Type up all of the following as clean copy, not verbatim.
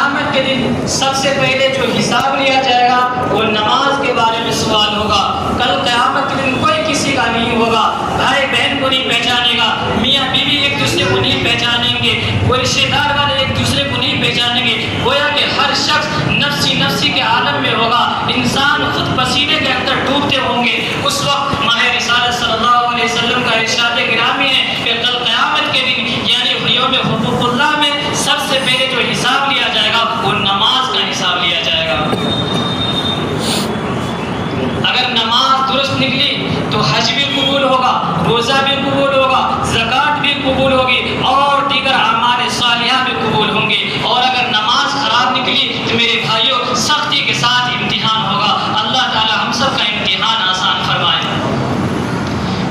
قیامت کے دن سب سے پہلے جو حساب لیا جائے گا وہ نماز کے بارے میں سوال ہوگا. کل قیامت کے دن کوئی کسی کا نہیں ہوگا, بھائی بہن کو نہیں پہچانے گا, میاں بیوی ایک دوسرے کو نہیں پہچانیں گے, وہ رشتے دار والے ایک دوسرے کو نہیں پہچانیں گے. گویا کہ ہر شخص نفسی نفسی کے عالم میں ہوگا, انسان خود پسینے کے اندر ڈوبتے ہوں گے. اس وقت ماہ رسالت صلی اللہ علیہ وسلم کا ارشاد گرامی ہے کہ کل قیامت کے دن یعنی یوم حقوق اللہ میں سب سے پہلے جو حساب لیا جائے گا وہ نماز کا حساب لیا جائے گا. اگر نماز درست نکلی تو حج بھی قبول ہوگا, روزہ بھی قبول ہوگا, زکوٰۃ بھی قبول ہوگی اور دیگر اعمال صالحہ بھی قبول ہوں گے. اور اگر نماز خراب نکلی تو میرے بھائیوں سختی کے ساتھ امتحان ہوگا. اللہ تعالی ہم سب کا امتحان آسان فرمائے.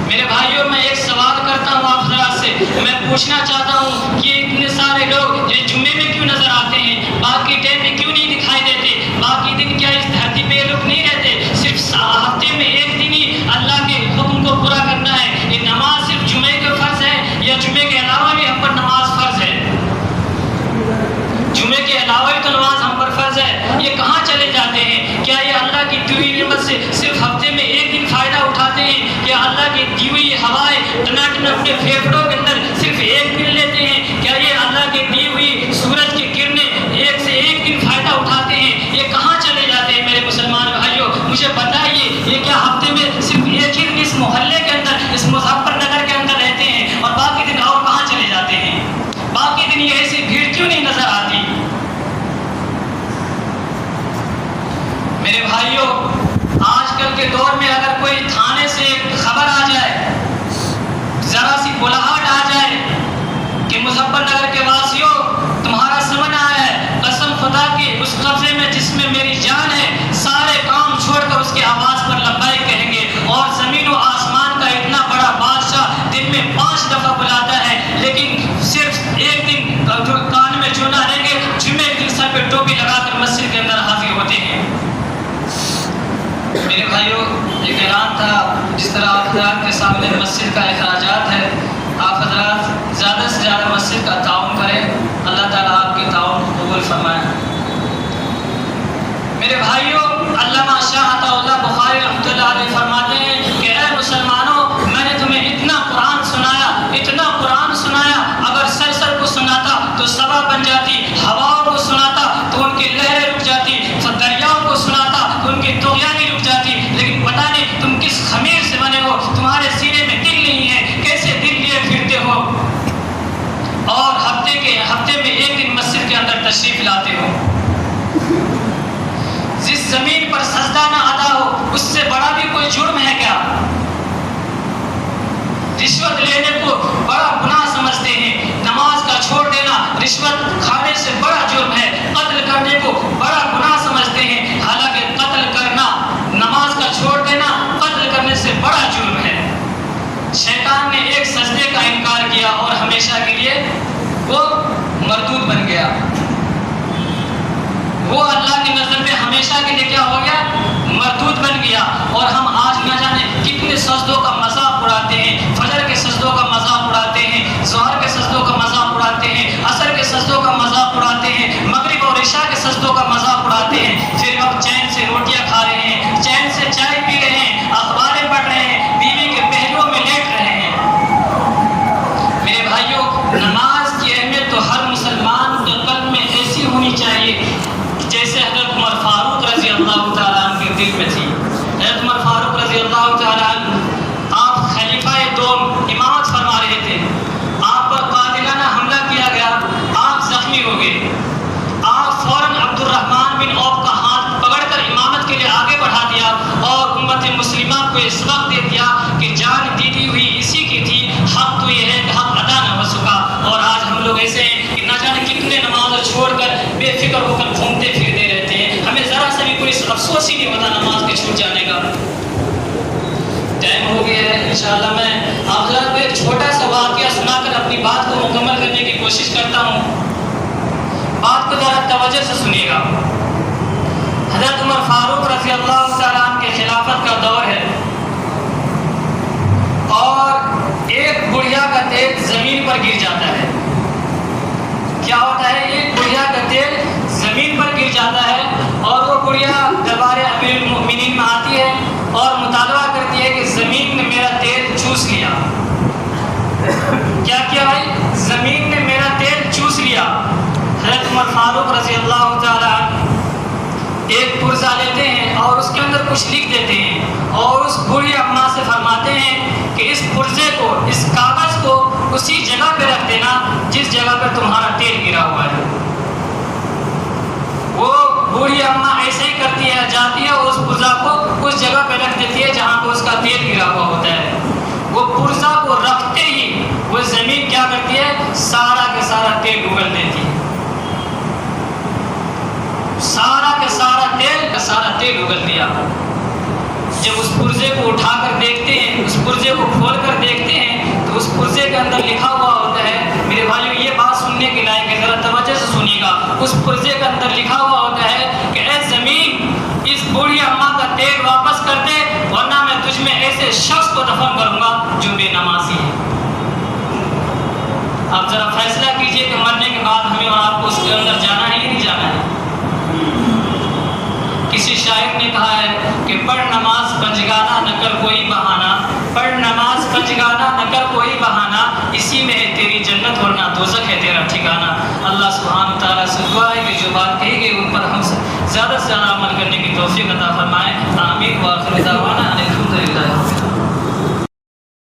میرے بھائیوں میں ایک سوال کرتا ہوں آپ حضرات سے, میں پوچھنا چاہتا ہوں کہ اتنے سارے لوگ یہ جمعے میں کیوں نظر آتے ہیں, باقی ٹائم میں کیوں نہیں دکھائی دیتے, باقی دن کیا اس دھرتی پہ یہ لوگ نہیں رہتے, صرف ہفتے میں ایک دن ہی اللہ کے حکم کو پورا کرنا ہے. یہ نماز صرف جمعے کا فرض ہے یا جمعے کے علاوہ بھی ہم پر نماز فرض ہے؟ جمعے کے علاوہ بھی تو نماز ہم پر فرض ہے. یہ کہاں چلے جاتے ہیں؟ کیا یہ اللہ کی دی ہوئی نعمت سے صرف ہفتے میں ایک دن فائدہ اٹھاتے ہیں؟ کیا اللہ کی دی ہوئی ہوائیں ٹناٹن اپنے پھیپھڑوں کے اندر صرف ایک دن لیتے ہیں؟ کیا یہ اللہ کی دی ہوئی سورج کی کرنیں ایک سے ایک دن فائدہ اٹھاتے ہیں؟ یہ کہاں چلے جاتے ہیں میرے مسلمان بھائیوں؟ مجھے بتائیے, یہ کیا ہفتے میں صرف ایک ہی دن اس محلے کے اندر, اس مظفر نگر کے اندر رہتے ہیں اور باقی دن اور کہاں چلے جاتے ہیں؟ باقی دن یہ ایسی بھیڑ کیوں نہیں نظر آتی؟ میرے بھائیوں آج کل کے دور میں اگر کوئی تھانے سے خبر آ جائے, ذرا سی بلاہٹ آ جائے کہ مظفر نگر کے واسیوں تمہارا سمن آیا ہے, قسم خدا کی اس قبضے میں جس میں میری جان ہے سارے کام چھوڑ کر اس کی آواز پر لبیک کہیں گے. اور زمین و آسمان کا اتنا بڑا بادشاہ دن میں 5 دفعہ بلاتا ہے, لیکن صرف ایک دن کان میں چونا لیں گے, جمعے کے دن سر پہ ٹوپی لگا کر مسجد کے اندر حاضر ہوتے ہیں. میرے بھائیوں ایک اعلان تھا, جس طرح آپ حضرات کے سامنے مسجد کا اخراجات ہے, آپ حضرات زیادہ سے زیادہ مسجد کا تعاون کریں. اللہ تعالیٰ آپ کے تعاون کو قبول فرمائے. میرے بھائیوں علامہ شاہ عطا اللہ بخاری رحمۃ اللہ علیہ فرماتے ہیں کہ اے مسلمانوں, میں نے تمہیں اتنا قرآن سنایا, اتنا قرآن سنایا, اگر سر سر کو سناتا تو سبا بن جاتی, ہواؤں کو سناتا تو ان کی لہریں رک جاتی, دریاؤں کو سناتا تو ان کی طغیانی رک جاتی, لیکن پتہ نہیں تم کس خمیر سے بنے ہو, تمہارے سینے میں دل نہیں ہے, کیسے دل لیے پھرتے ہو اور ہفتے میں ایک دن مسجد کے اندر تشریف لاتے ہو. جس زمین پر سجدہ نہ ادا ہو اس سے بڑا بھی کوئی جرم ہے کیا؟ رشوت لینے کو بڑا گناہ سمجھتے ہیں, نماز کا چھوڑ دینا رشوت کھانے سے بڑا جرم ہے, قتل کرنے کو بڑا گناہ سمجھتے ہیں, حالانکہ قتل کرنا, نماز کا چھوڑ دینا قتل کرنے سے بڑا جرم ہے. شیطان نے ایک سجدے کا انکار کیا اور ہمیشہ کے لیے وہ مردود بن گیا. وہ اللہ کی نظر میں ہمیشہ کے لیے کیا ہو گیا؟ مردود بن گیا. اور ہم آج نہ جانے کتنے سجدوں کا مذاق اڑاتے ہیں, فجر کے سجدوں کا مذاق اڑاتے ہیں, ظہر کے سجدوں کا مذاق اڑاتے ہیں, عصر کے سجدوں کا مذاق اڑاتے ہیں, مغرب اور عشاء کے سجدوں کا مذاق اڑاتے ہیں. پھر اب چین سے روٹیاں کھا رہے ہیں, چین سے چائے پی رہے ہیں, اخباریں پڑھ رہے ہیں, بیوی کے پہلوؤں میں لیٹ رہے ہیں. میرے بھائیوں نماز کی اہمیت تو ہر مسلمان کے قلب میں ایسی ہونی چاہیے جیسے حضرت عمر فاروق رضی اللہ تعالیٰ عنہ کے دل میں تھی. حضرت عمر فاروق رضی اللہ تعالیٰ عنہ آپ خلیفہ دوم امامت فرما رہے تھے, آپ پر قاتلانہ حملہ کیا گیا, آپ زخمی ہو گئے, آپ فوراً عبد الرحمن بن عوف کا ہاتھ پکڑ کر امامت کے لیے آگے بڑھا دیا اور امت مسلمہ کو اس وقت دے دیا کہ جان دی ہوئی اسی کی تھی, حق تو یہ ہے کہ حق ادا نہ ہو سکا. اور آج ہم لوگ ایسے ہیں کہ نہ جانے کتنے نماز چھوڑ کر بے فکر ہو کر گھومتے پھرتے رہتے ہیں, ہمیں ذرا سا بھی کوئی افسوس ہی نہیں ہوتا نماز کے چھوٹ جانے کا. ٹائم ہو گیا ہے, انشاءاللہ میں آپ حضرات کو ایک چھوٹا سا واقعہ سنا کر اپنی بات کو مکمل کرنے کی کوشش کرتا ہوں. بات کو ذرا توجہ سے سنیے گا. حضرت عمر فاروق رضی اللہ تعالیٰ عنہ کے خلافت کا دور ہے اور ایک بڑھیا کا تیل زمین پر گر جاتا ہے. کیا ہوتا ہے؟ ایک بڑھیا کا تیل اور مطالبہ کرتی ہے کہ زمین نے میرا تیل چوس لیا. کیا کیا بھائی؟ زمین نے میرا تیل چوس لیا. حضرت عمر فاروق رضی اللہ تعالیٰ ایک پرزہ لیتے ہیں اور اس کے اندر کچھ لکھ دیتے ہیں اور اس بوڑھی اماں سے فرماتے ہیں کہ اس پرزے کو، اس کاغذ کو اسی جگہ پہ رکھ دینا جس جگہ پہ تمہارا تیل گرا ہوا ہے. وہ بوڑھی اماں ایسے ہی کرتی ہے، جاتی ہے اس پرزہ کو اس جگہ پہ رکھ دیتی ہے جہاں پہ اس کا تیل گرا ہوا ہوتا ہے. وہ پرزہ کو رکھتے ہی وہ زمین کیا کرتی ہے؟ سارا کا سارا تیل اگل دیتی ہے. سارا تیل اگل دیا. جب اس پرزے کو اٹھا کر دیکھتے ہیں، اس پرزے کو کھول کر دیکھتے ہیں تو اس پرزے کے اندر لکھا ہوا ہوتا ہے، میرے بھائیو یہ بات سننے کے لائق ہے، ذرا توجہ سے سنیے گا. اس پرزے کے اندر لکھا ہوا ہوتا ہے کہ اے زمین، اس بوڑھی اماں کا تیل واپس کر دے ورنہ میں تجھ میں ایسے شخص کو دفن کروں گا جو بے نمازی ہے. آپ ذرا فیصلہ کیجئے کہ مرنے کے بعد ہمیں اور آپ کو اس کے اندر جانا ہے یا نہیں جانا ہے. کسی شاعر نے کہا ہے کہ پڑھ نماز پنجگانہ نہ کر کوئی بہانہ، پڑھ نماز پنجگانہ نہ کر کوئی بہانہ، اسی میں ہے تیری جنت ورنہ دوزخ ہے تیرا ٹھکانہ. اللہ سبحانہ تعالیٰ سے دعا ہے کہ جو بات کہی گئی ان پر ہم سے زیادہ سے زیادہ عمل کرنے کی توفیق عطا فرمائے. آمین. وآخر دعوانا ان الحمد للہ.